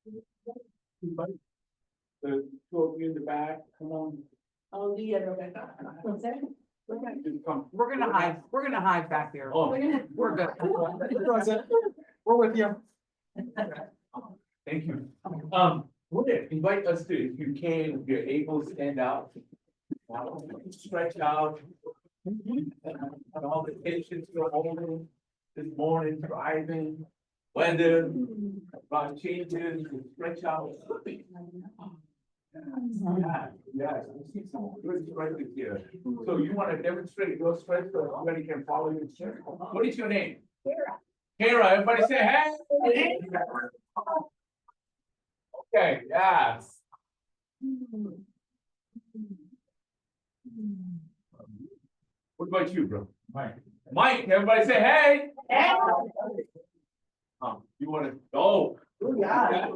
Everybody, the two of you in the back, come on. Oh, yeah, Rebecca. What's that? Just come. We're gonna hide back there. Oh. We're good. We're with you. Thank you. Would it invite us to, if you can, if you're able, stand out. Stretch out. And all the patients you're holding this morning, driving, weather, about changes, stretch out. Yeah, yes, we see some good stretches here. So you want to demonstrate your stretch so everybody can follow your stretch? What is your name? Kara. Kara, everybody say hey. Okay, yes. What about you, bro? Mike. Mike, everybody say hey. Hey. You want to, oh. Yeah.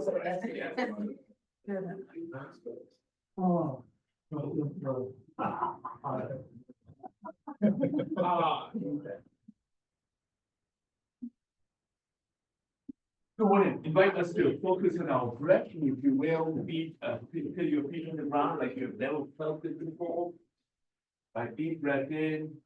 Oh. So I want to invite us to focus on our breath, if you will, feel your feet on the ground like you've never felt it before. By deep breath in.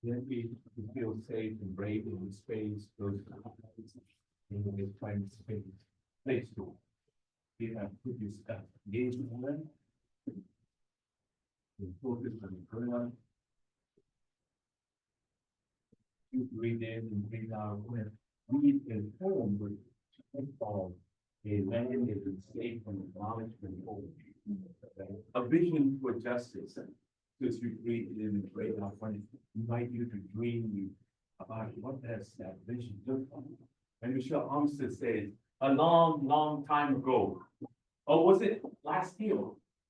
Then we feel safe and brave in the space, those in the time space, place to. We have put this engagement on them. We focus on the prayer. You breathe in and breathe out. Breathe in home with all a land that is safe from acknowledgement. A vision for justice. Because you breathe in and breathe out, when invite you to dream about what does that vision look like. And Michelle Armstead says, a long, long time ago. Or was it last year?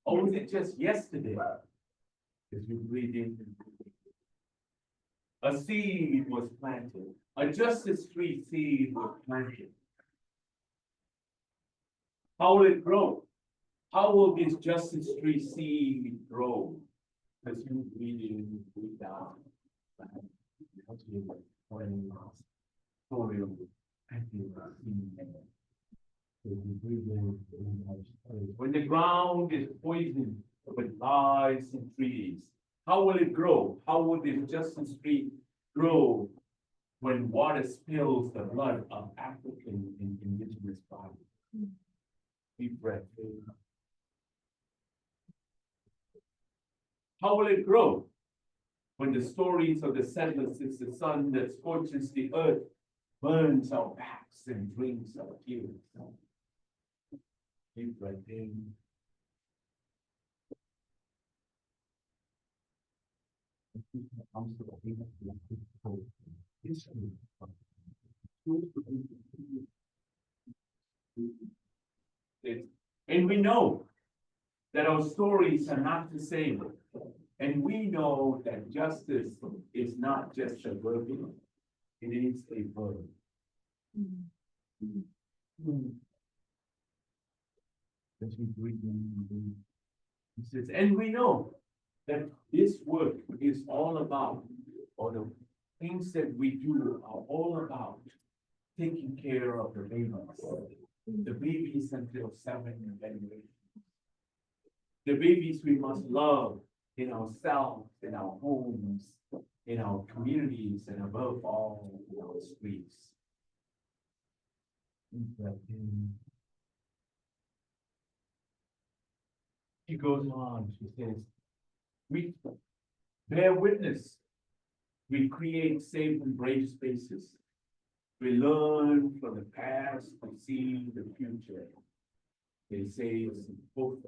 Or was it just yesterday? As you breathe in and breathe. A seed was planted. A justice tree seed was planted. How will it grow? How will this justice tree seed grow? As you breathe in, breathe out. When the ground is poisoned with lies and trees, how will it grow? How will this justice tree grow when water spills the blood of African and indigenous bodies? Deep breath in. How will it grow? When the stories of the settlers is the sun that scorches the earth, burns our backs and drinks our tears. Deep breath in. And we know that our stories are not the same. And we know that justice is not just a verb, it is a verb. He says, and we know that this work is all about, or the things that we do are all about taking care of the babies until 7 generations. The babies we must love in ourselves, in our homes, in our communities, and above all, in our streets. She goes on, she says, we bear witness, we create safe and brave spaces. We learn from the past to see the future. They say it's both.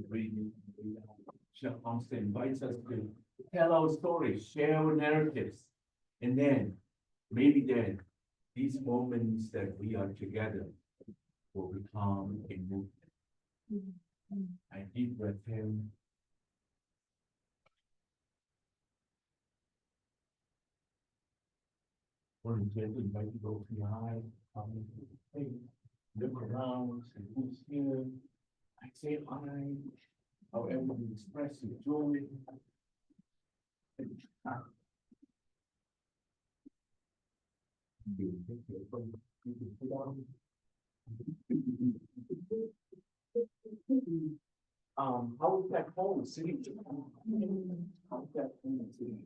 Michelle Armstead invites us to tell our stories, share our narratives, and then, maybe then, these moments that we are together will become a movement. I deep breath in. Or gently invite you to open your eyes, look around, see who's here. I say hi, however you express your joy. How is that home sitting? How's that home sitting?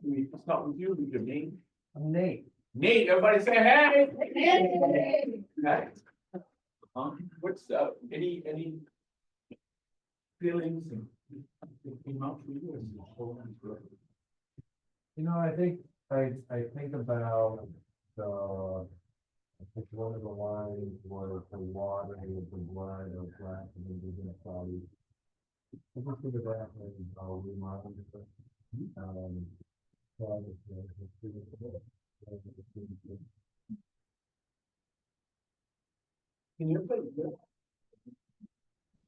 We start with you, with your name. Nate. Nate, everybody say hey. Hey. Right. What's, any feelings and that came out for you as the whole group? I think about I think one of the lines was the water with the blood of black and indigenous bodies. I just think of that as we model it. So Can you put it?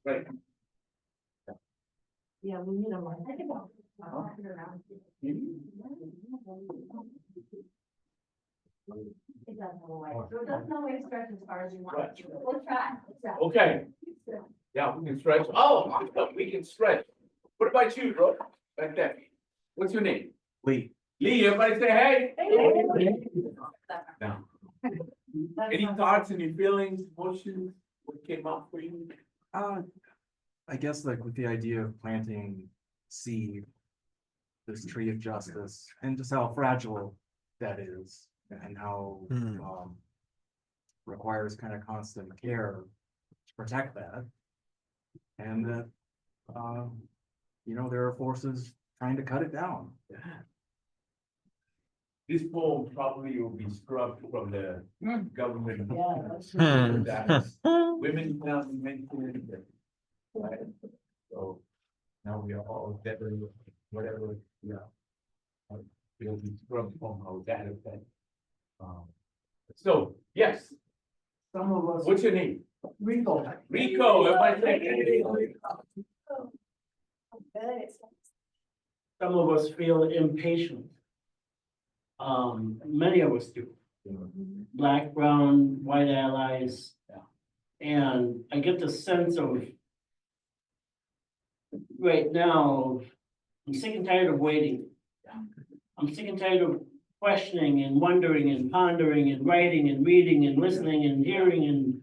Right. Yeah, we need a one. It doesn't go away. So it doesn't always stretch as far as you want. Right. We'll try. Okay, yeah, we can stretch. Oh, we can stretch. What about you, bro? Like that. What's your name? Lee. Lee, everybody say hey. Hey. Now, any thoughts, any feelings, emotions, what came up for you? I guess like with the idea of planting seed, this tree of justice, and just how fragile that is, and how requires kind of constant care to protect that. And that, there are forces trying to cut it down. This poem probably will be scrubbed from the government. Yeah. That is, women cannot be mentioned. Right? So now we are all better, whatever, yeah. It'll be scrubbed from our data set. So, yes, Some of us. what's your name? Rico. Rico, everybody say hey. Some of us feel impatient. Many of us do. Black, brown, white allies. And I get the sense of right now, I'm sick and tired of waiting. I'm sick and tired of questioning and wondering and pondering and writing and reading and listening and hearing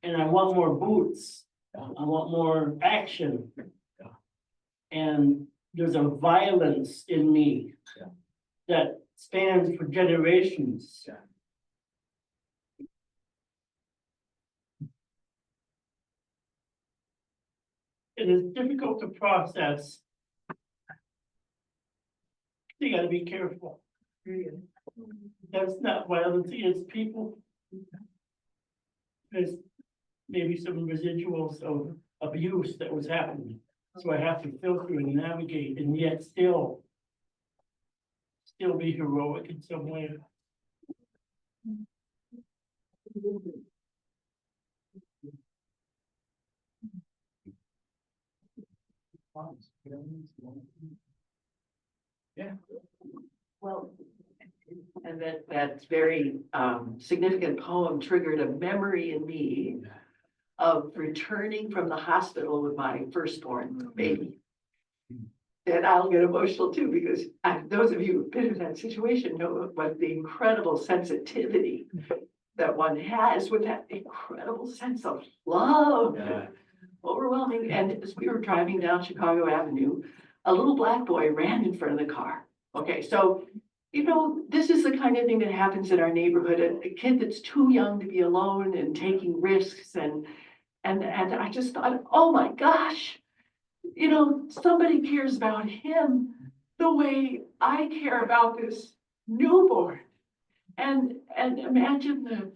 and I want more boots. I want more action. And there's a violence in me that stands for generations. It is difficult to process. You gotta be careful. That's not violence, it's people. There's maybe some residuals of abuse that was happening. So I have to filter and navigate and yet still be heroic in some way. Yeah. Well, and that very significant poem triggered a memory in me of returning from the hospital with my firstborn baby. And I'll get emotional too, because those of you who've been in that situation know what the incredible sensitivity that one has with that incredible sense of love, overwhelming. And as we were driving down Chicago Avenue, a little black boy ran in front of the car. Okay, so, this is the kind of thing that happens in our neighborhood, a kid that's too young to be alone and taking risks. And I just thought, oh my gosh, somebody cares about him the way I care about this newborn. And imagine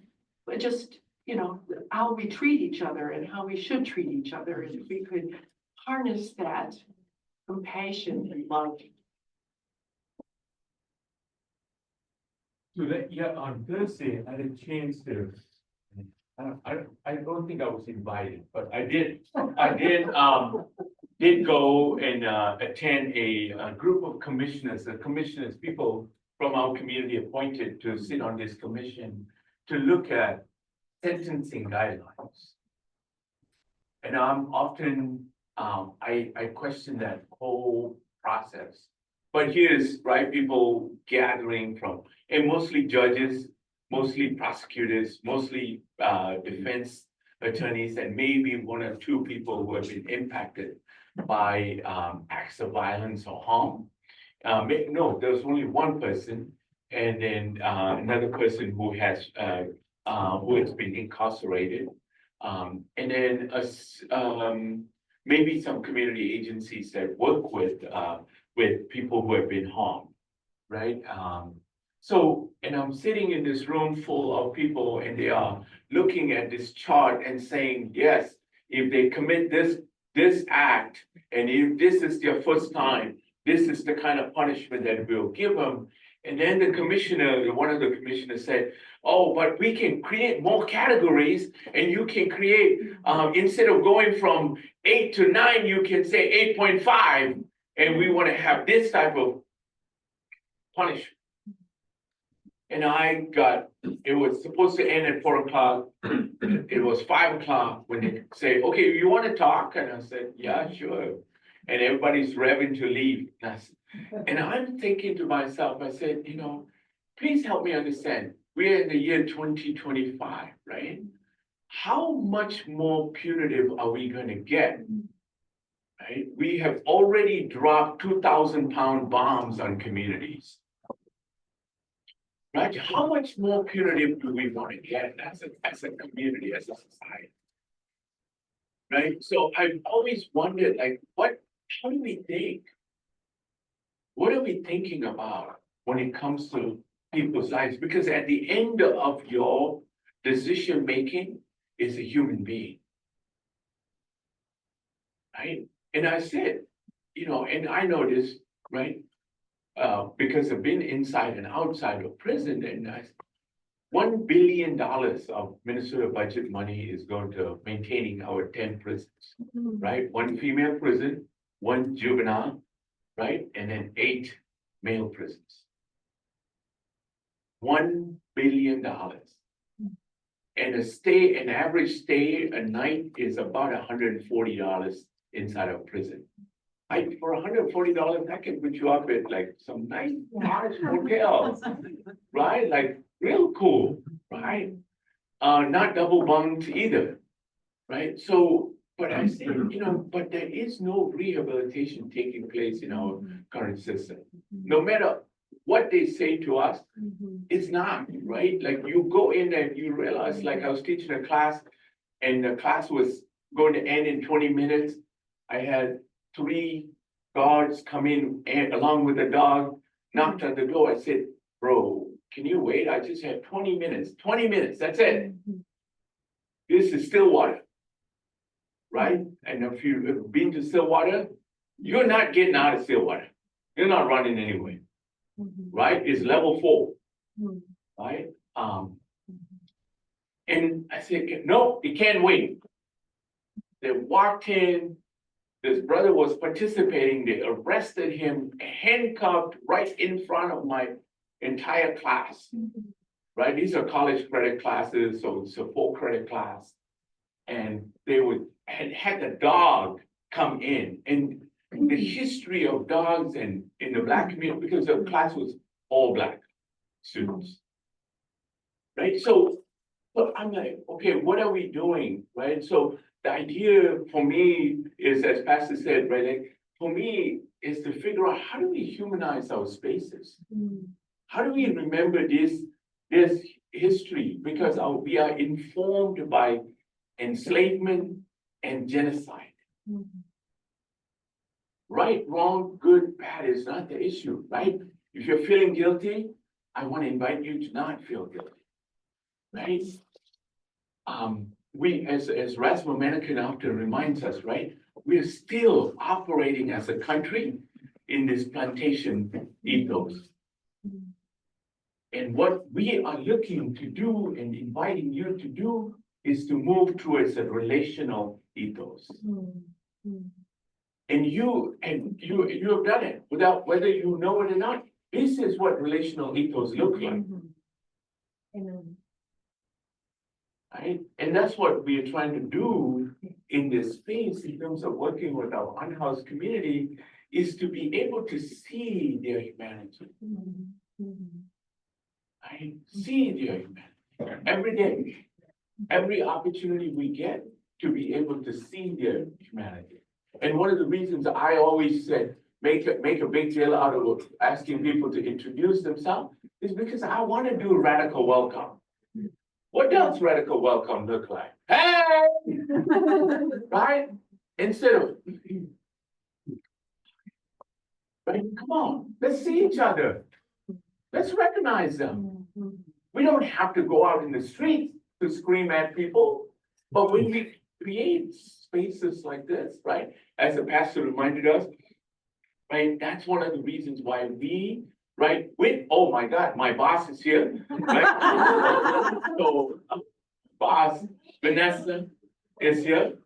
how we treat each other and how we should treat each other. And if we could harness that compassion and love. So that, yeah, on Thursday, I had a chance to, I don't think I was invited, but I did go and attend a group of commissioners, people from our community appointed to sit on this commission to look at sentencing guidelines. And I'm often, I question that whole process. But here's, right, people gathering from, and mostly judges, mostly prosecutors, mostly defense attorneys, and maybe one or two people who have been impacted by acts of violence or harm. No, there was only one person, and then another person who has been incarcerated. And then maybe some community agencies that work with people who have been harmed, right? So, and I'm sitting in this room full of people, and they are looking at this chart and saying, yes, if they commit this act, and if this is their first time, this is the kind of punishment that we'll give them. And then the commissioner, one of the commissioners said, oh, but we can create more categories, and you can create, instead of going from 8 to 9, you can say 8.5, and we want to have this type of punishment. And it was supposed to end at 4 o'clock. It was 5 o'clock when they say, okay, you want to talk? And I said, yeah, sure. And everybody's revving to leave. And I'm thinking to myself, I said, please help me understand. We're in the year 2025, right? How much more punitive are we going to get? Right? We have already dropped 2,000-pound bombs on communities. Right? How much more punitive do we want to get as a community, as a society? Right? So I've always wondered, like, how do we think? What are we thinking about when it comes to people's lives? Because at the end of your decision making is a human being. Right? And I said, and I know this, right? Because I've been inside and outside of prison, and $1 billion of Minnesota budget money is going to maintaining our 10 prisons, right? 1 female prison, 1 juvenile, right? And then 8 male prisons. $1 billion. And an average stay a night is about $140 inside of prison. For $140, I can put you up at like some nice large hotels, right? Like real cool, right? Not double bunked either, right? So, but I say, but there is no rehabilitation taking place in our current system. No matter what they say to us, it's not, right? Like you go in and you realize, like I was teaching a class, and the class was going to end in 20 minutes. I had 3 guards come in and along with the dog, knocked on the door. I said, bro, can you wait? I just had 20 minutes, that's it. This is Stillwater, right? And if you've been to Stillwater, you're not getting out of Stillwater. You're not running anyway, right? It's level 4, right? And I said, no, it can't wait. They walked in. This brother was participating. They arrested him, handcuffed right in front of my entire class. Right? These are college credit classes, so it's a full credit class. And they had the dog come in. And the history of dogs in the Black community, because the class was all Black students. Right? So, but I'm like, okay, what are we doing? Right? So the idea for me is, as Pastor said, right, like, for me is to figure out, how do we humanize our spaces? How do we remember this history? Because we are informed by enslavement and genocide. Right, wrong, good, bad is not the issue, right? If you're feeling guilty, I want to invite you to not feel guilty, right? We, as Rasmus Mencken often reminds us, right? We are still operating as a country in this plantation ethos. And what we are looking to do and inviting you to do is to move towards a relational ethos. And you have done it without whether you know it or not. This is what relational ethos looks like. Right? And that's what we are trying to do in this space in terms of working with our unhoused community, is to be able to see their humanity. I see their humanity every day. Every opportunity we get to be able to see their humanity. And one of the reasons I always said, make a big deal out of asking people to introduce themselves is because I want to do radical welcome. What does radical welcome look like? Hey! Right? Instead of, right? Come on, let's see each other. Let's recognize them. We don't have to go out in the streets to scream at people, but when we create spaces like this, right? As the pastor reminded us, right? That's one of the reasons why we, right? Oh my God, my boss is here. Right? So, boss Vanessa is here.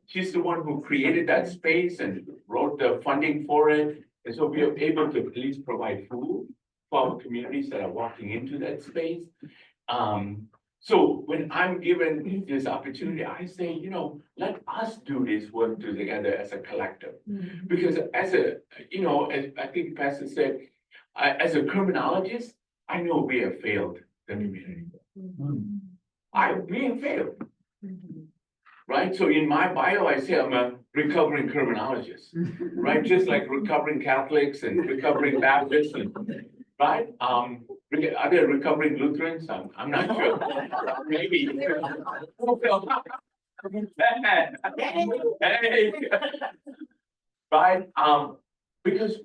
She's the one who created that space and wrote the funding for it. And so we are able to at least provide food for our communities that are walking into that space. So when I'm given this opportunity, I say, let us do this work together as a collective. Because as I think Pastor said, as a criminologist, I know we have failed the community. We have failed. Right? So in my bio, I say I'm a recovering criminologist, right? Just like recovering Catholics and recovering Baptists and, right? Are there recovering Lutherans? I'm not sure. Maybe. Hey. Right? Because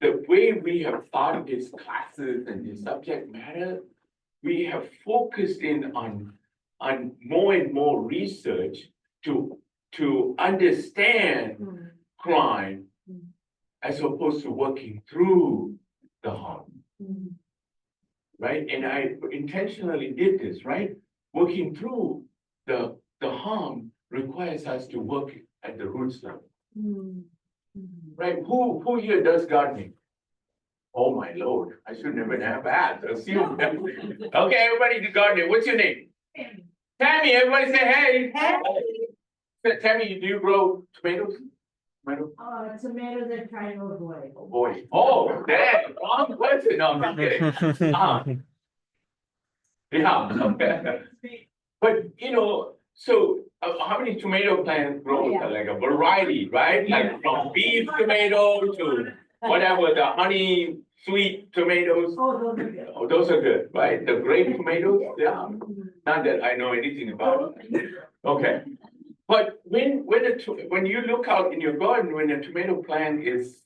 the way we have thought of these classes and the subject matter, we have focused in on more and more research to understand crime as opposed to working through the harm. Right? And I intentionally did this, right? Working through the harm requires us to work at the roots level. Right? Who here does gardening? Oh my Lord, I should never have asked. Assume. Okay, everybody do gardening. What's your name? Tammy, everybody say hey. Hey. Tammy, do you grow tomatoes? Tomatoes are trying to avoid. Oh boy. Oh, damn, wrong person. No, I'm just kidding. Yeah. But so how many tomato plants grow? Yeah. Like a variety, right? Like from beef tomato to whatever, the honey sweet tomatoes. Oh, those are good. Oh, those are good, right? The grape tomatoes, yeah. Not that I know anything about it. Okay. But when you look out in your garden, when a tomato plant is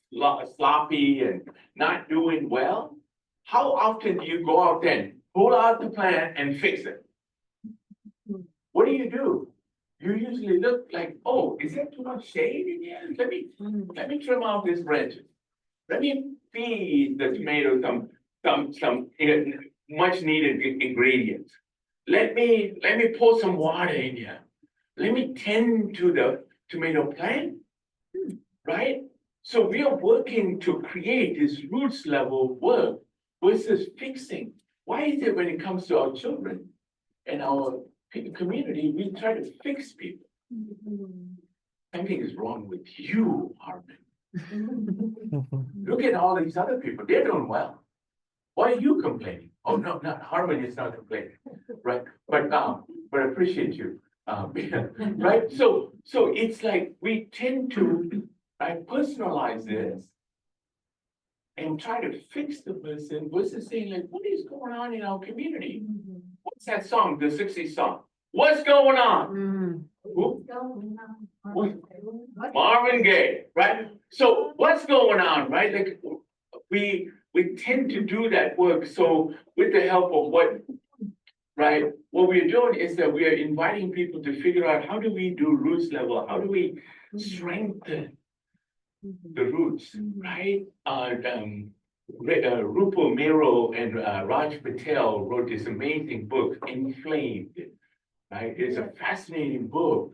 sloppy and not doing well, how often do you go out then, pull out the plant and fix it? What do? You usually look like, oh, is there too much shade in here? Let me trim off this branch. Let me feed the tomato some much needed ingredients. Let me pour some water in here. Let me tend to the tomato plant, right? So we are working to create this roots level work versus fixing. Why is it when it comes to our children and our community, we try to fix people? Something is wrong with you, Harmon. Look at all these other people, they're doing well. Why are you complaining? Oh, no, not Harmon is not complaining, right? But I appreciate you. Right? So it's like we tend to personalize this and try to fix the person versus saying like, what is going on in our community? What's that song, the 60s song? What's going on? Who? Marvin Gaye, right? So what's going on, right? Like we tend to do that work. So with the help of what we're doing is that we are inviting people to figure out how do we do roots level? How do we strengthen the roots, right? Rupal Miro and Raj Patel wrote this amazing book, Inflamed, right? It's a fascinating book,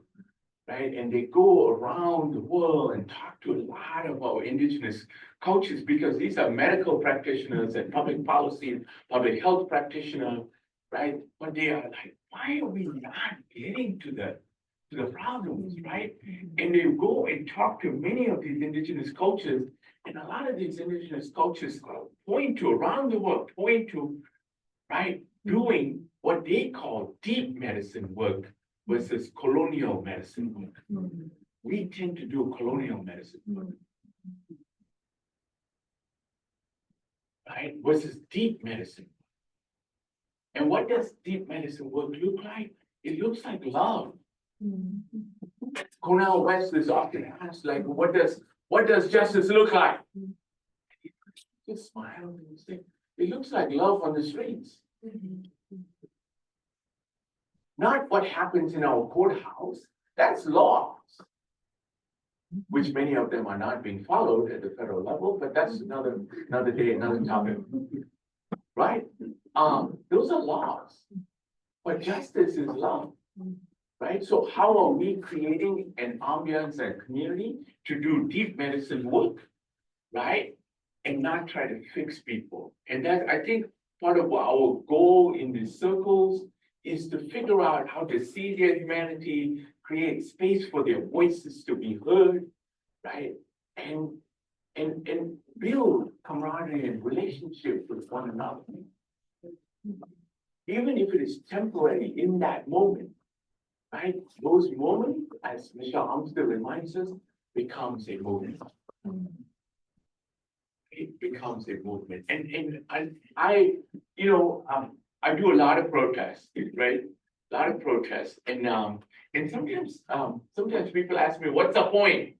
right? And they go around the world and talk to a lot of our indigenous cultures because these are medical practitioners and public policy, public health practitioners, right? But they are like, why are we not getting to the problems, right? And they go and talk to many of these indigenous cultures, and a lot of these indigenous cultures point to around the world, point to, right, doing what they call deep medicine work versus colonial medicine work. We tend to do colonial medicine work. Right, versus deep medicine. And what does deep medicine work look like? It looks like love. Cornell West is often asked, like, what does justice look like? Just smile and say, it looks like love on the streets. Not what happens in our courthouse, that's laws. Which many of them are not being followed at the federal level, but that's another day, another topic. Right? Those are laws. But justice is love. Right? So how are we creating an ambiance and community to do deep medicine work? Right? And not try to fix people. And that, I think, part of our goal in these circles is to figure out how to see their humanity, create space for their voices to be heard, right? And build camaraderie and relationship with one another. Even if it is temporary in that moment, right? Those moments, as Michelle Armstead reminds us, becomes a movement. It becomes a movement. And I do a lot of protests, right? A lot of protests. And sometimes people ask me, what's the point?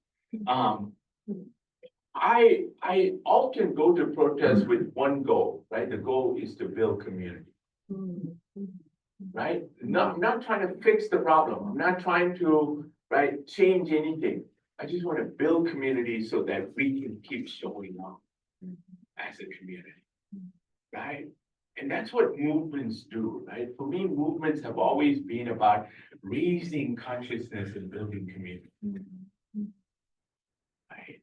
I often go to protests with one goal, right? The goal is to build community. Right? I'm not trying to fix the problem. I'm not trying to, right, change anything. I just want to build community so that we can keep showing up as a community, right? And that's what movements do, right? For me, movements have always been about raising consciousness and building community, right?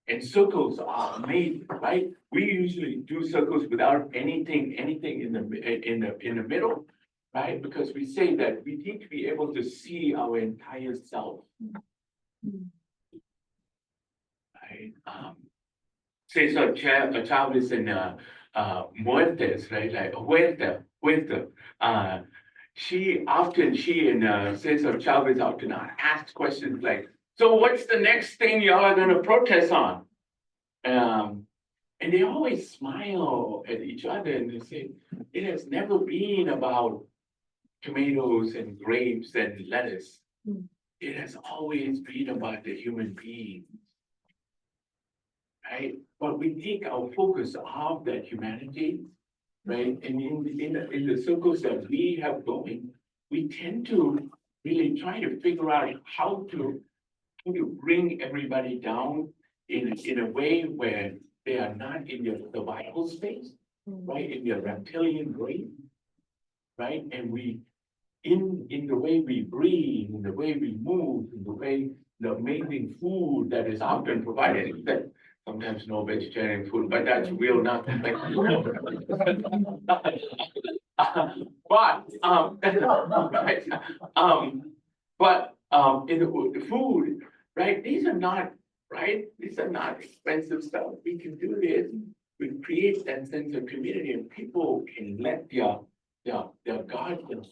And circles are made, right? We usually do circles without anything in the middle, right? Because we say that we need to be able to see our entire self, right? Cesar Chavez and Muertes, right? Like Huerta. She and Cesar Chavez often asked questions like, so what's the next thing y'all are gonna protest on? And they always smile at each other and they say, it has never been about tomatoes and grapes and lettuce. It has always been about the human being. Right? But we take our focus off that humanity, right? And in the circles that we have going, we tend to really try to figure out how to bring everybody down in a way where they are not in the survival space, right? In their reptilian brain, right? And we, in the way we breathe, in the way we move, in the way the amazing food that is often provided, that sometimes no vegetarian food, but that's real not. In the food, right? These are not, right? These are not expensive stuff. We can do this. We create that sense of community, and people can let their guard down.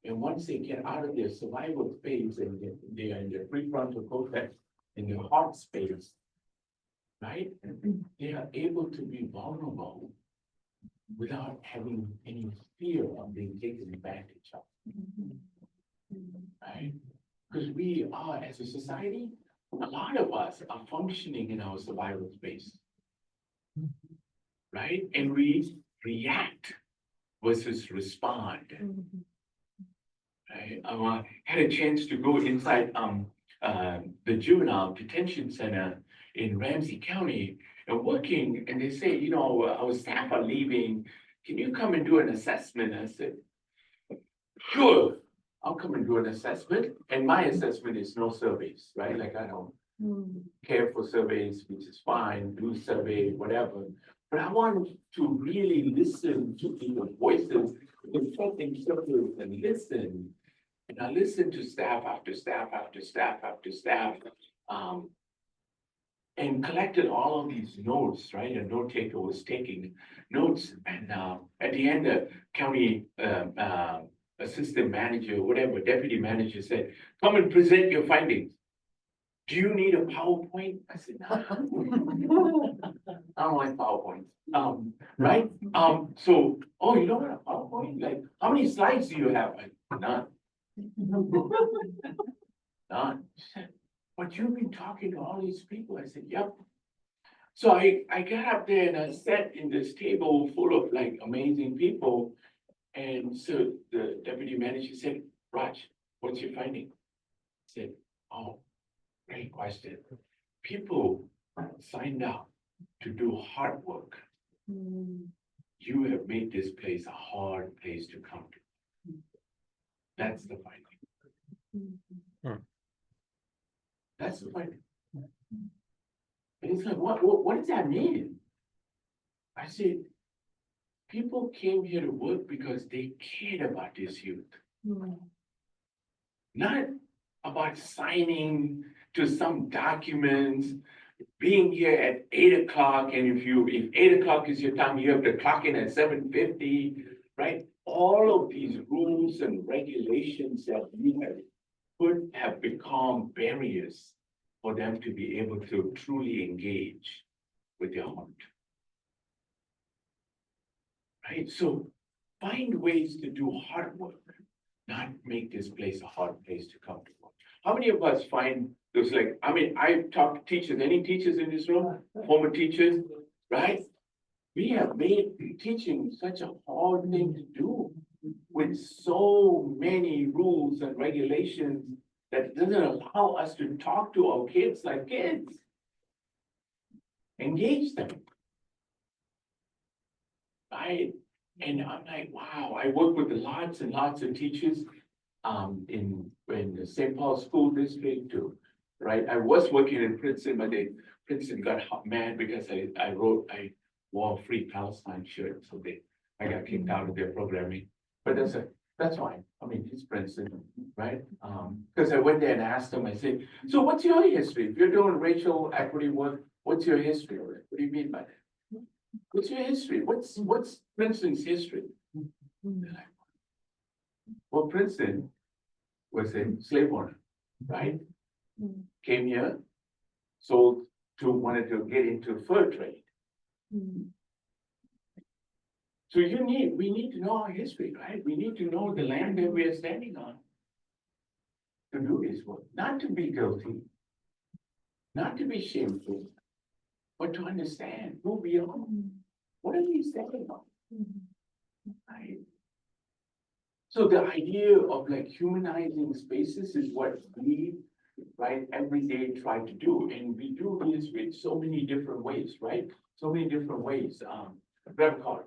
And once they get out of their survival space and they are in their prefrontal cortex, in their heart space, right? They are able to be vulnerable without having any fear of being taken advantage of. Right? Because we are, as a society, a lot of us are functioning in our survival space. Right? And we react versus respond. Right? I had a chance to go inside the juvenile detention center in Ramsey County and working, and they say, you know, our staff are leaving. Can you come and do an assessment? I said, sure, I'll come and do an assessment. And my assessment is no surveys, right? Like I don't care for surveys, which is fine, do survey, whatever. But I want to really listen to the voices, consulting circles and listen. And I listen to staff after staff after staff after staff. and collected all of these notes, right? A note taker was taking notes, and at the end, the county assistant manager, whatever, deputy manager said, come and present your findings. Do you need a PowerPoint? I said, no. I don't like PowerPoint. Right? So, oh, you don't want a PowerPoint? Like, how many slides do you have? None. None. She said, but you've been talking to all these people. I said, yep. So I got up there and I sat in this table full of like amazing people. And so the deputy manager said, Raj, what's your finding? I said, oh, great question. People signed up to do hard work. You have made this place a hard place to come to. That's the finding. That's the finding. And it's like, what does that mean? I said, people came here to work because they cared about this youth. Not about signing to some documents, being here at 8 o'clock, and if 8 o'clock is your time, you have to clock in at 7:50, right? All of these rules and regulations that we have become barriers for them to be able to truly engage with their heart. Right? So find ways to do hard work, not make this place a hard place to come to work. How many of us find those like, I mean, I talk to teachers, any teachers in this room, former teachers, right? We have made teaching such a hard thing to do with so many rules and regulations that doesn't allow us to talk to our kids like kids. Engage them. Right? And I'm like, wow, I work with lots and lots of teachers in the St. Paul School District too. Right? I was working in Princeton, but Princeton got mad because I wore a free Palestine shirt, so I got kicked out of their programming. But that's fine. I mean, it's Princeton, right? Because I went there and asked them, I said, so what's your history? If you're doing racial equity work, what's your history? What do you mean by that? What's your history? What's Princeton's history? Well, Princeton was a slave owner, right? Came here, wanted to get into fur trade. So we need to know our history, right? We need to know the land that we are standing on to do this work, not to be guilty, not to be shameful, but to understand who we are. What are we standing on? Right? So the idea of like humanizing spaces is what we, right, every day try to do. And we do this with so many different ways, right? So many different ways. Grab a card.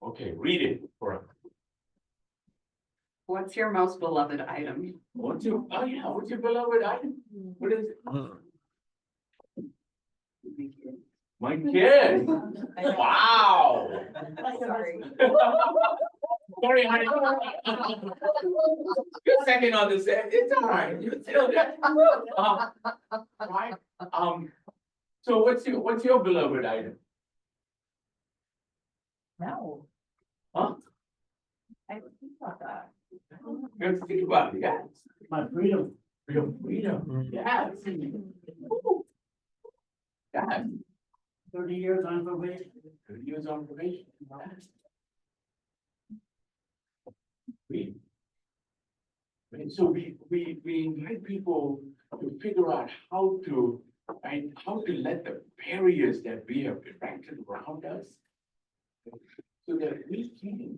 Okay, read it for us. What's your most beloved item? What's your beloved item? What is it? My kid. Wow. Sorry. Sorry, honey. You're second on the set. It's all right. You're still there. Right? So what's your beloved item? No. Huh? I don't think about that. You have to think about it, yes. My freedom. Your freedom, yes. Ooh. Yes. 30 years on probation. 30 years on probation. And so we invite people to figure out how to let the barriers that we have erected around us, so that we can,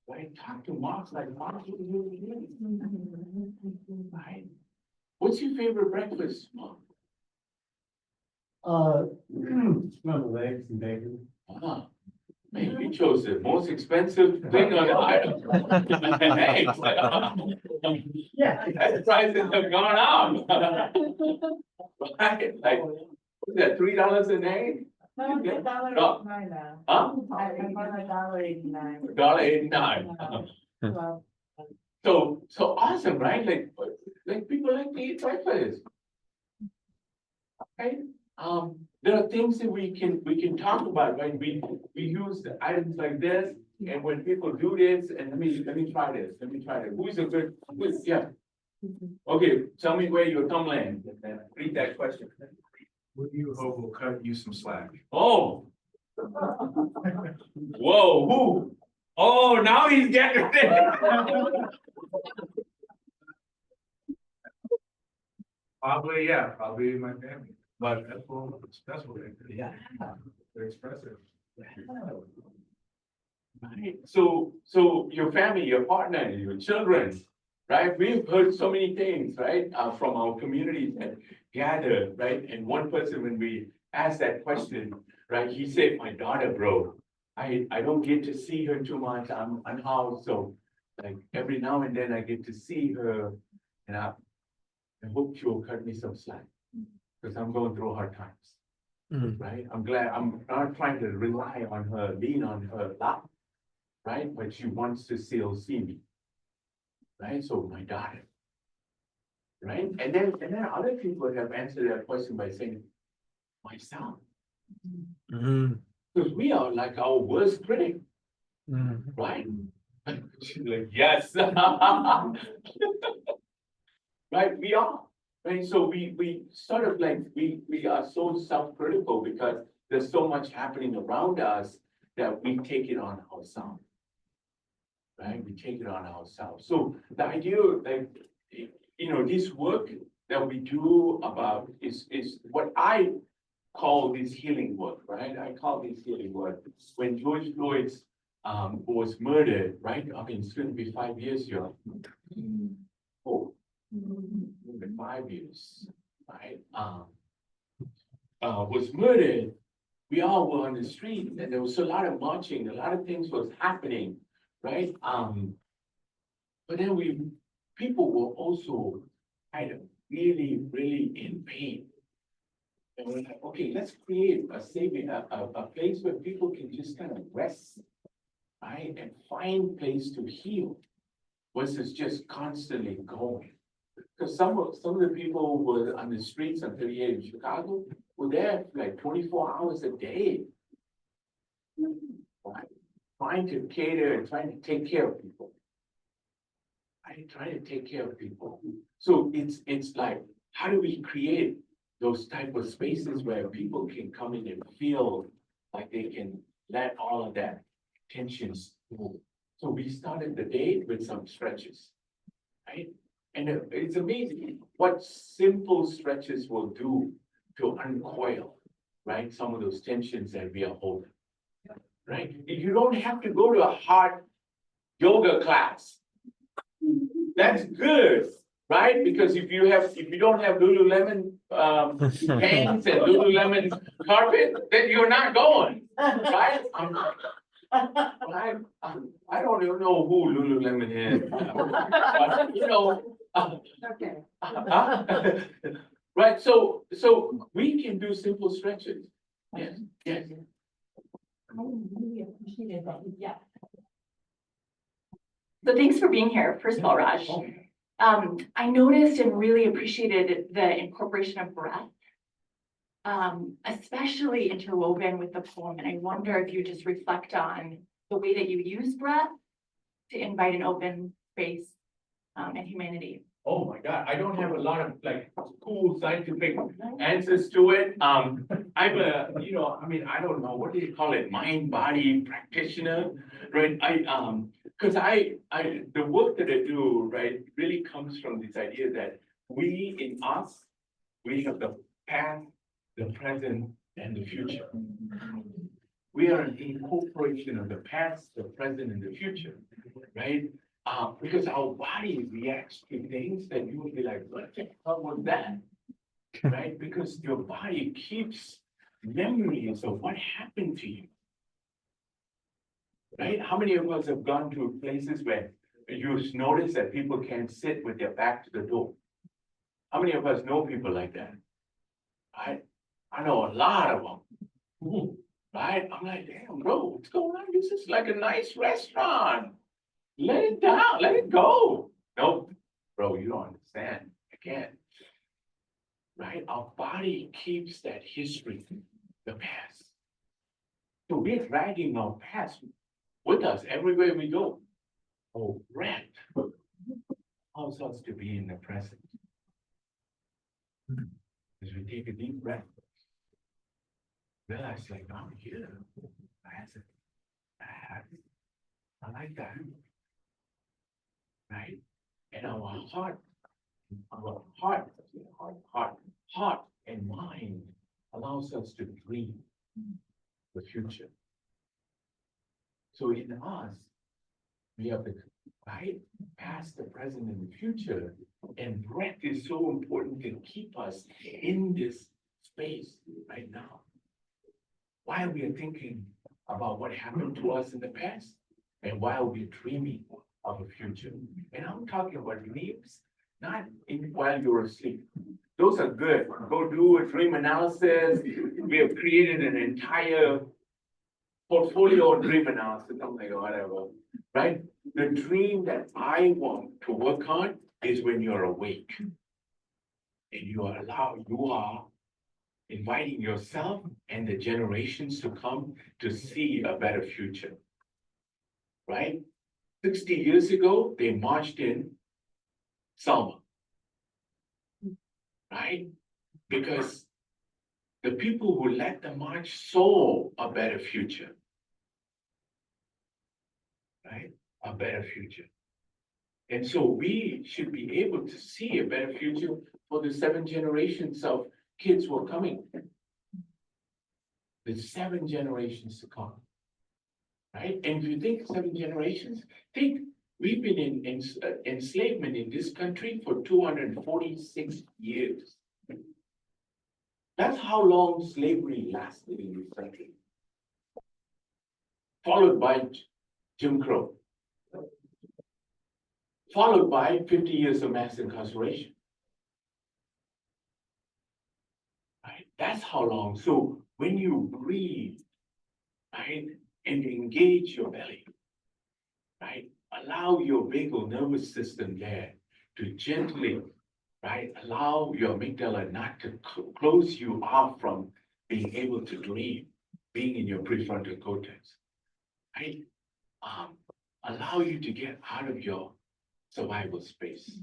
right, talk to Mark like Mark is doing, right? What's your favorite breakfast, Mark? Scrambled eggs and bacon. Man, you chose the most expensive thing on the item. Hey, Yeah. that prices have gone up. Right, like, what's that, $3 an egg? No, it's $1.89 now. Huh? I'm on $1.89. $1.89. Well, So awesome, right? Like people like to eat breakfast. Right? There are things that we can talk about, right? We use the items like this, and when people do this, and let me try this, who's a good, yeah. Okay, tell me where your thumb lands, and then read that question. Would you hope will cut you some slack? Oh. Whoa, who? Oh, now he's getting it. Probably, yeah, probably my family, but that's what they, Yeah. they're expressive. Right, so your family, your partner, your children, right? We've heard so many things, right, from our communities that gather, right? And one person, when we asked that question, right, he said, my daughter, bro, I don't get to see her too much. I'm unhoused, so like every now and then I get to see her, and I hope she'll cut me some slack, because I'm going through hard times. Right? I'm glad, I'm not trying to rely on her, lean on her lap, right? But she wants to still see me. Right? So my daughter. Right? And then other people have answered that question by saying, myself. Because we are like our worst critic, right? She's like, yes. Right, we are. Right, so we sort of like, we are so self-critical because there's so much happening around us that we take it on ourselves. Right, we take it on ourselves. So the idea, like, this work that we do about is what I call this healing work, right? I call this healing work. When George Floyd was murdered, right? I mean, it's going to be 5 years here. Oh. 5 years, right? Was murdered. We all were on the street, and there was a lot of marching, a lot of things was happening, right? But then people were also kind of really, really in pain. And we're like, okay, let's create a place where people can just kind of rest, right? And find place to heal versus just constantly going. Because some of the people who were on the streets on 38 in Chicago were there like 24 hours a day. Right? Trying to cater and trying to take care of people. Trying to take care of people. So it's like, how do we create those type of spaces where people can come in and feel like they can let all of that tensions move? So we started the day with some stretches, right? And it's amazing what simple stretches will do to uncoil, right? Some of those tensions that we are holding, right? You don't have to go to a hard yoga class. That's good, right? Because if you don't have Lululemon pants and Lululemon carpet, then you're not going, right? I don't even know who Lululemon is, but Okay. right, so we can do simple stretches. Yes, yes. I really appreciated that, yeah. So thanks for being here, first of all, Raj. I noticed and really appreciated the incorporation of breath. Especially interwoven with the poem, and I wonder if you just reflect on the way that you use breath to invite an open space and humanity. Oh my God, I don't have a lot of like cool scientific answers to it. I'm I don't know, what do you call it? Mind-body practitioner, right? Because the work that I do, right, really comes from this idea that we have the past, the present, and the future. We are an incorporation of the past, the present, and the future, right? Because our body reacts to things that you would be like, what the hell was that? Right? Because your body keeps memories of what happened to you. Right? How many of us have gone to places where you notice that people can't sit with their back to the door? How many of us know people like that? Right? I know a lot of them. Right? I'm like, damn, bro, what's going on? This is like a nice restaurant. Let it down, let it go. Nope, bro, you don't understand. I can't. right? Our body keeps that history, the past. So we're dragging our past with us everywhere we go. Oh, breath allows us to be in the present. As we take a deep breath, realize like, I'm here. I like that. Right? And our heart and mind allows us to dream the future. So in us, we have the right past, the present, and the future. And breath is so important to keep us in this space right now. While we are thinking about what happened to us in the past, and while we're dreaming of a future. And I'm talking about dreams, not while you're asleep. Those are good. Go do a dream analysis. We have created an entire portfolio of dream analysis, something or whatever, right? The dream that I want to work on is when you're awake. And you are inviting yourself and the generations to come to see a better future. Right? 60 years ago, they marched in Selma. Right? Because the people who led the march saw a better future. Right? A better future. And so we should be able to see a better future for the 7 generations of kids who are coming. The 7 generations to come. Right? And if you think 7 generations, think we've been in enslavement in this country for 246 years. That's how long slavery lasted in this country. Followed by Jim Crow. Followed by 50 years of mass incarceration. Right? That's how long. So when you breathe, right, and engage your belly, right, allow your vagal nervous system there to gently, right, allow your amygdala not to close you off from being able to dream, being in your prefrontal cortex, right? Allow you to get out of your survival space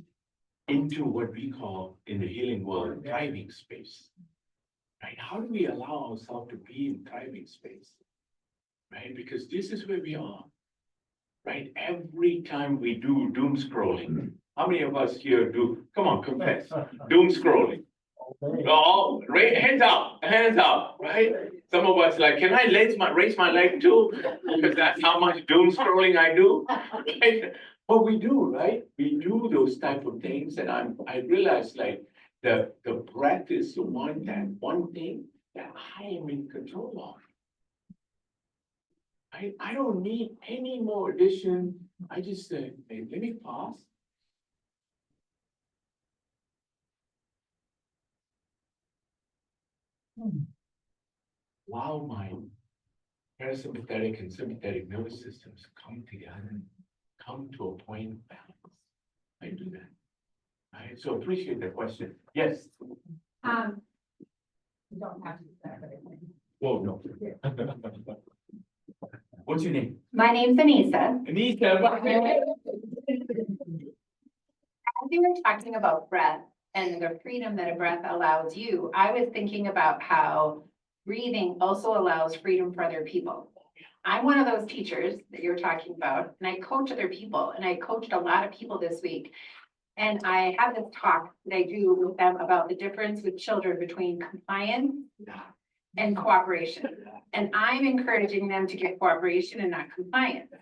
into what we call in the healing world, thriving space, right? How do we allow ourselves to be in thriving space, right? Because this is where we are, right? Every time we do doom scrolling, how many of us here do, come on, confess, doom scrolling? Oh, hands up, right? Some of us like, can I raise my leg too? Because that's how much doom scrolling I do. Right? But we do, right? We do those type of things, and I realize like the breath is the one thing that I am in control of. I don't need any more addition. I just say, hey, let me pause. Allow my parasympathetic and sympathetic nervous systems come together, come to a point of balance. I do that. Right? So appreciate the question. Yes. You don't have to do that, but I think. Whoa, no. What's your name? My name's Anissa. Anissa. As you were talking about breath and the freedom that a breath allows you, I was thinking about how breathing also allows freedom for other people. I'm one of those teachers that you're talking about, and I coach other people, and I coached a lot of people this week. And I have this talk that I do with them about the difference with children between compliance and cooperation. And I'm encouraging them to get cooperation and not compliance.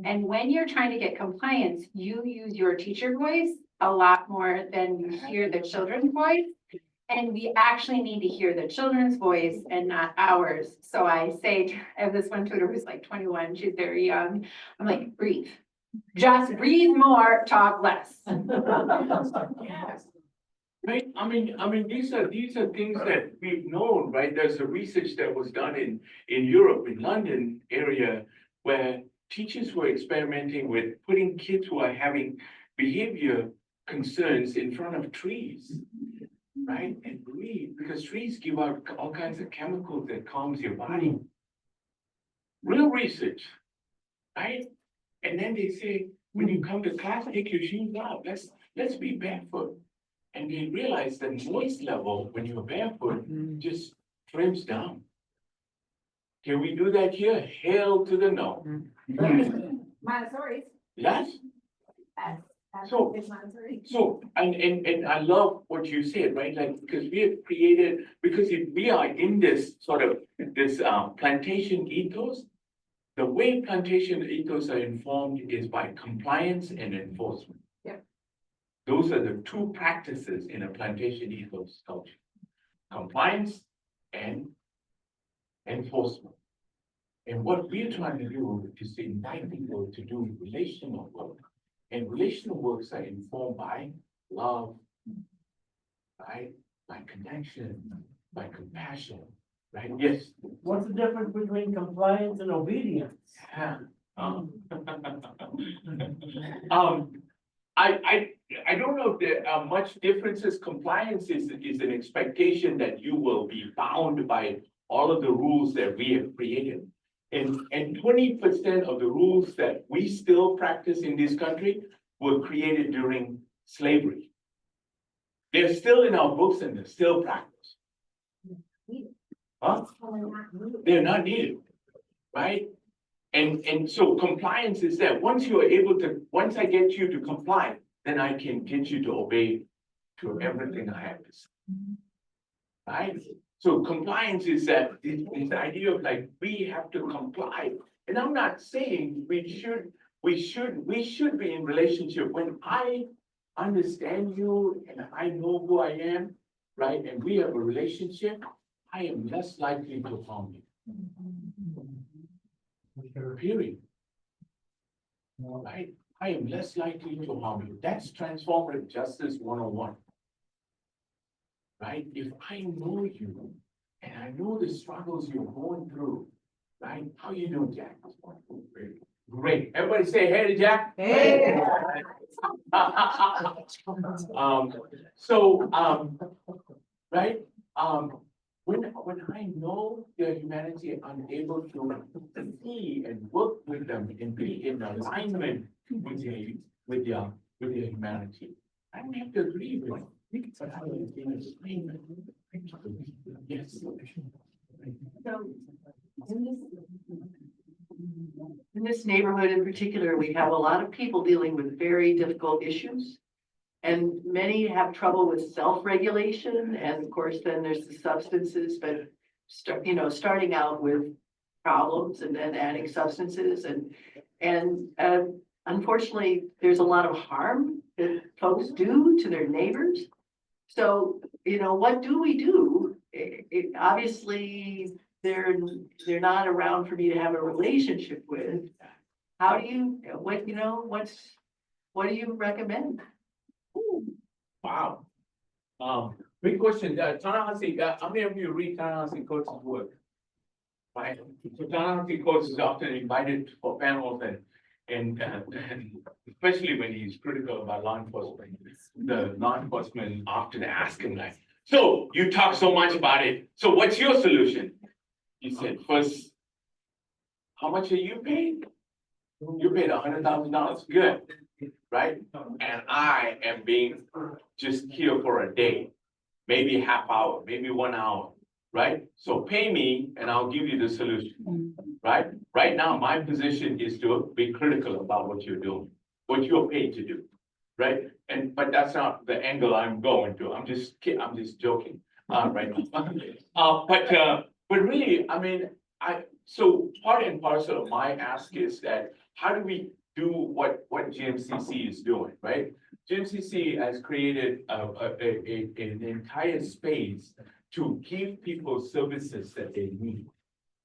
And when you're trying to get compliance, you use your teacher voice a lot more than you hear the children's voice. And we actually need to hear the children's voice and not ours. So I say, I have this one tutor who's like 21, she's very young. I'm like, breathe. Just breathe more, talk less. Yes. Right? I mean, these are things that we've known, right? There's a research that was done in Europe, in London area, where teachers were experimenting with putting kids who are having behavior concerns in front of trees. right? And breathe, because trees give out all kinds of chemicals that calms your body. Real research, right? And then they say, when you come to class, take your shoes off, let's be barefoot. And they realize the noise level when you're barefoot just trims down. Can we do that here? Hell to the no. Montessori's. Yes? That's So- it's Montessori. So, and I love what you said, right? Like, because we have created, because if we are in this sort of, this plantation ethos, the way plantation ethos are informed is by compliance and enforcement. Yep. Those are the two practices in a plantation ethos culture. Compliance and enforcement. And what we're trying to do is to invite people to do relational work. And relational works are informed by love, right? By connection, by compassion, right? Yes. What's the difference between compliance and obedience? Yeah. I don't know if there are much differences. Compliance is an expectation that you will be bound by all of the rules that we have created. And 20% of the rules that we still practice in this country were created during slavery. They're still in our books and they're still practiced. Huh? They're not needed, right? And so compliance is that once you are able to, once I get you to comply, then I can get you to obey to everything I have to say. Right? So compliance is that, is the idea of like, we have to comply. And I'm not saying we should be in relationship when I understand you and I know who I am, right? And we have a relationship, I am less likely to harm you. Period. Right? I am less likely to harm you. That's transformative justice 101. Right? If I know you and I know the struggles you're going through, right? How you doing, Jack? Great. Great. Everybody say hey to Jack. Hey. Right? When I know their humanity, I'm able to see and work with them and be in alignment with their humanity. I don't have to agree with them. But I will be in alignment. Yes. So, in this neighborhood in particular, we have a lot of people dealing with very difficult issues. And many have trouble with self-regulation, and of course, then there's the substances, but starting out with problems and then adding substances and unfortunately, there's a lot of harm that folks do to their neighbors. So, what do we do? Obviously, they're not around for me to have a relationship with. How do you, what do you recommend? Wow. Big question. Ta-Nehisi, how many of you read Ta-Nehisi Coates' work? Right? So Ta-Nehisi Coates is often invited for panels and especially when he's critical about law enforcement. The law enforcement often ask him like, so you talk so much about it. So what's your solution? He said, first, how much are you paid? You paid $100,000. Good. Right? And I am being just here for a day, maybe half hour, maybe 1 hour, right? So pay me and I'll give you the solution, right? Right now, my position is to be critical about what you're doing, what you're paid to do, right? But that's not the angle I'm going to. I'm just joking, right now. But really, I mean, so part and parcel of my ask is that how do we do what GMCC is doing, right? GMCC has created an entire space to give people services that they need,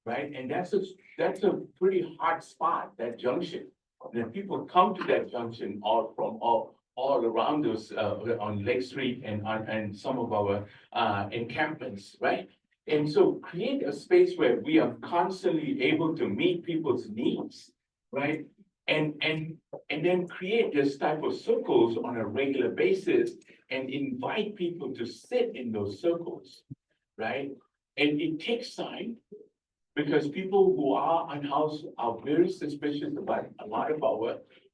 right? And that's a pretty hot spot, that junction. And people come to that junction all around us on Lake Street and some of our encampments, right? And so create a space where we are constantly able to meet people's needs, right? and then create this type of circles on a regular basis and invite people to sit in those circles, right? And it takes time because people who are unhoused are very suspicious about a lot of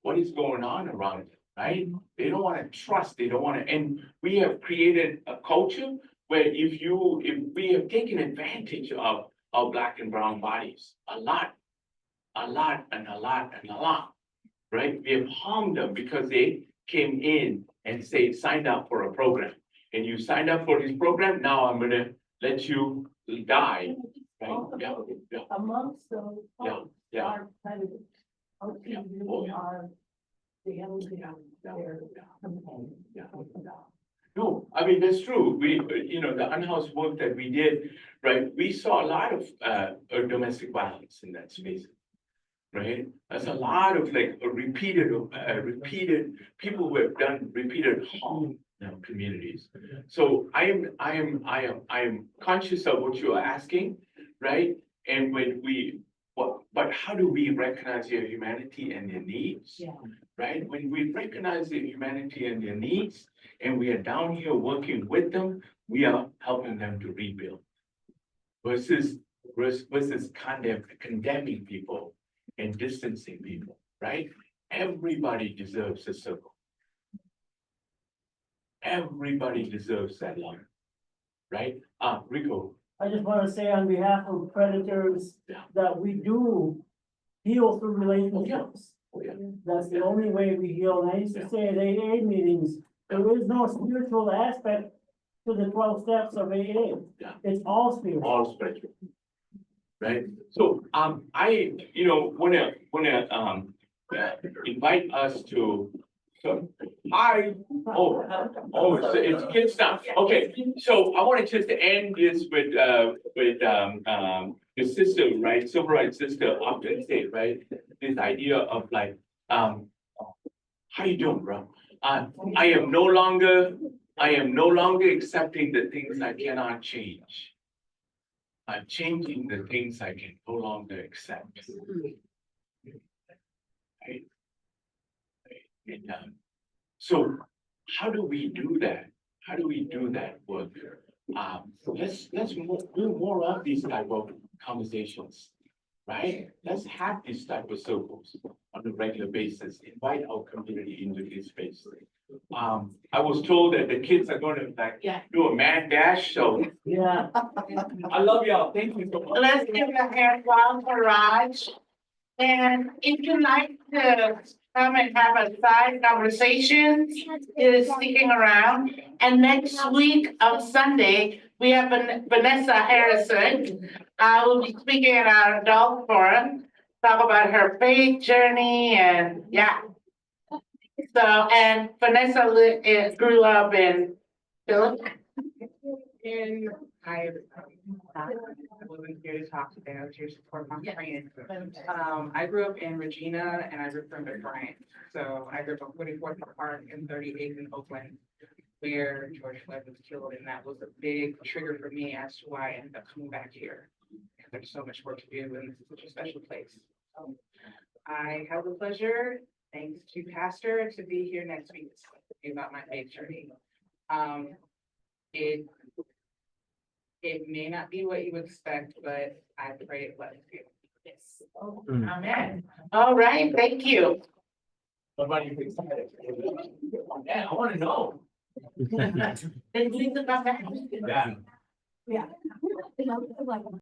what is going on around them, right? They don't want to trust, they don't want to, and we have created a culture where if we have taken advantage of Black and brown bodies a lot, right? We have harmed them because they came in and signed up for a program. And you signed up for this program, now I'm gonna let you die, right? Yeah, yeah, Amongst those. yeah, yeah. Are kind of. Yeah. Okay, Oh, yeah. are. The other, Yeah. their Yeah. campaign. Yeah. No, I mean, that's true. We, the unhoused work that we did, right? We saw a lot of domestic violence in that space. Right? There's a lot of like repeated people who have done repeated harm in our communities. So I am conscious of what you are asking, right? And but how do we recognize their humanity and their needs? Yeah. Right? When we recognize their humanity and their needs, and we are down here working with them, we are helping them to rebuild. Versus condemning people and distancing people, right? Everybody deserves a circle. Everybody deserves that love, right? Rico. I just want to say on behalf of predators Yeah. that we do heal through relationships. Oh, yeah. That's the only way we heal. And I used to say at AA meetings, there is no spiritual aspect to the 12 steps of AA. Yeah. It's all spiritual. All spectrum. Right? So, I, wanna invite us to, it's kids stuff. Okay, so I wanted just to end this with the sister, right? Civil rights sister often say, right? This idea of like, how you doing, bro? I am no longer accepting the things I cannot change. I'm changing the things I can no longer accept. Right? And, so how do we do that? How do we do that work? Let's do more of these type of conversations, right? Let's have these type of circles on a regular basis. Invite our community into this space. I was told that the kids are going to do a mad dash, so Yeah. I love y'all. Thank you so much. Let's give a hand round for Raj. And if you'd like to come and have a side conversation, is sticking around. And next week on Sunday, we have Vanessa Harrison. Will be speaking at our adult forum, talk about her faith journey and So, and Vanessa grew up in Philip. I wasn't here to talk today, I was here to support my friend. I grew up in Regina and I grew up in Bryant. So I grew up on 44th Park and 38th in Oakland, where George Floyd was killed. And that was a big trigger for me as to why I ended up coming back here. There's so much work to do and it's such a special place. I have the pleasure, thanks to Pastor, to be here next week to talk about my faith journey. It may not be what you expect, but I pray it blesses you. Yes. Amen. All right, thank you. Somebody's excited. Yeah, I want to know. Then you need to come back. Yeah. Yeah.